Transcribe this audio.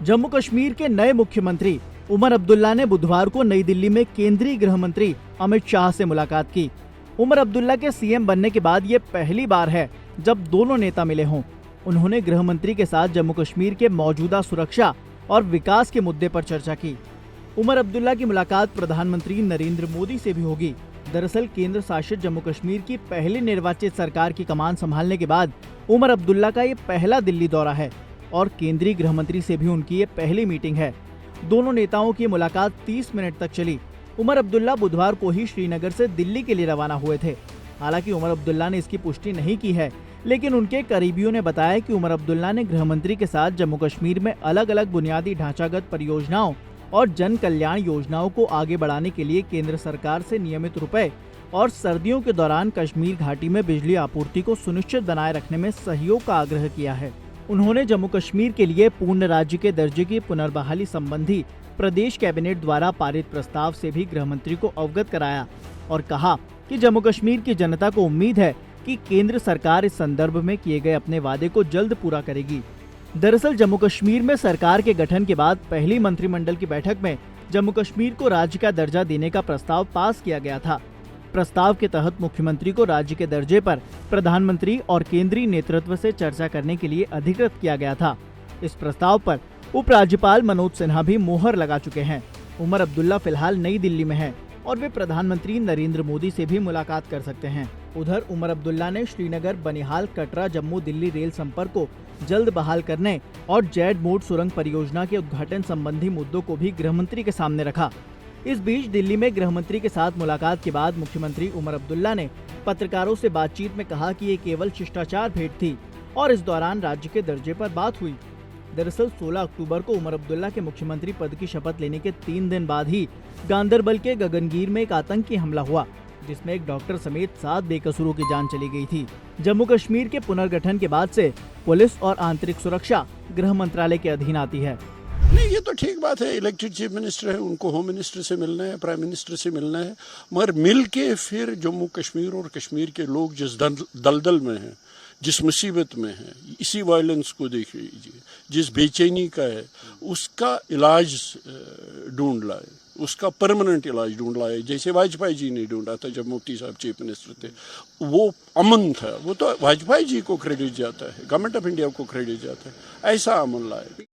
जम्मू कश्मीर के नए मुख्यमंत्री उमर अब्दुल्ला ने बुधवार को नई दिल्ली में केंद्रीय गृह मंत्री अमित शाह से मुलाकात की। उमर अब्दुल्ला के सीएम बनने के बाद ये पहली बार है जब दोनों नेता मिले हों। उन्होंने गृह मंत्री के साथ जम्मू कश्मीर के मौजूदा सुरक्षा और विकास के मुद्दे पर चर्चा की। उमर अब्दुल्ला की मुलाकात प्रधानमंत्री नरेंद्र मोदी से भी होगी। दरअसल केंद्र शासित जम्मू कश्मीर की पहली निर्वाचित सरकार की कमान संभालने के बाद उमर अब्दुल्ला का ये पहला दिल्ली दौरा है और केंद्रीय गृह मंत्री से भी उनकी ये पहली मीटिंग है। दोनों नेताओं की मुलाकात 30 मिनट तक चली। उमर अब्दुल्ला बुधवार को ही श्रीनगर से दिल्ली के लिए रवाना हुए थे। हालांकि उमर अब्दुल्ला ने इसकी पुष्टि नहीं की है, लेकिन उनके करीबियों ने बताया कि उमर अब्दुल्ला ने गृह मंत्री के साथ जम्मू कश्मीर में अलग अलग बुनियादी ढांचागत परियोजनाओं और जन कल्याण योजनाओं को आगे बढ़ाने के लिए केंद्र सरकार से नियमित रुपए और सर्दियों के दौरान कश्मीर घाटी में बिजली आपूर्ति को सुनिश्चित बनाए रखने में सहयोग का आग्रह किया है। उन्होंने जम्मू कश्मीर के लिए पूर्ण राज्य के दर्जे की पुनर्बहाली संबंधी प्रदेश कैबिनेट द्वारा पारित प्रस्ताव से भी गृह मंत्री को अवगत कराया और कहा कि जम्मू कश्मीर की जनता को उम्मीद है कि केंद्र सरकार इस संदर्भ में किए गए अपने वादे को जल्द पूरा करेगी। दरअसल जम्मू कश्मीर में सरकार के गठन के बाद पहली मंत्रिमंडल की बैठक में जम्मू कश्मीर को राज्य का दर्जा देने का प्रस्ताव पास किया गया था। प्रस्ताव के तहत मुख्यमंत्री को राज्य के दर्जे पर प्रधानमंत्री और केंद्रीय नेतृत्व से चर्चा करने के लिए अधिकृत किया गया था। इस प्रस्ताव पर उपराज्यपाल मनोज सिन्हा भी मोहर लगा चुके हैं। उमर अब्दुल्ला फिलहाल नई दिल्ली में हैं और वे प्रधानमंत्री नरेंद्र मोदी से भी मुलाकात कर सकते हैं। उधर उमर अब्दुल्ला ने श्रीनगर बनिहाल कटरा जम्मू दिल्ली रेल संपर्क को जल्द बहाल करने और जेड मोड सुरंग परियोजना के उद्घाटन संबंधी मुद्दों को भी गृह मंत्री के सामने रखा। इस बीच दिल्ली में गृह मंत्री के साथ मुलाकात के बाद मुख्यमंत्री उमर अब्दुल्ला ने पत्रकारों से बातचीत में कहा कि ये केवल शिष्टाचार भेंट थी और इस दौरान राज्य के दर्जे पर बात हुई। दरअसल 16 अक्टूबर को उमर अब्दुल्ला के मुख्यमंत्री पद की शपथ लेने के 3 दिन बाद ही गांदरबल के गगनगीर में एक आतंकी हमला हुआ, जिसमें एक डॉक्टर समेत 7 बेकसूरों की जान चली गई थी। जम्मू कश्मीर के पुनर्गठन के बाद से पुलिस और आंतरिक सुरक्षा गृह मंत्रालय के अधीन आती है। नहीं, ये तो ठीक बात है। इलेक्टेड चीफ मिनिस्टर है, उनको होम मिनिस्टर से मिलना है, प्राइम मिनिस्टर से मिलना है, मगर मिल के फिर जम्मू कश्मीर और कश्मीर के लोग जिस दलदल में हैं, जिस मुसीबत में है, इसी वायलेंस को देख लीजिए, जिस बेचैनी का है, उसका इलाज ढूंढ लाए, उसका परमानेंट इलाज ढूंढ लाए। जैसे वाजपेयी जी ने ढूंढा था जब मुफ्ती साहब चीफ मिनिस्टर थे, वो अमन था, वो तो वाजपेयी जी को क्रेडिट जाता है, गवर्नमेंट ऑफ इंडिया को क्रेडिट जाता है। ऐसा अमन लाए।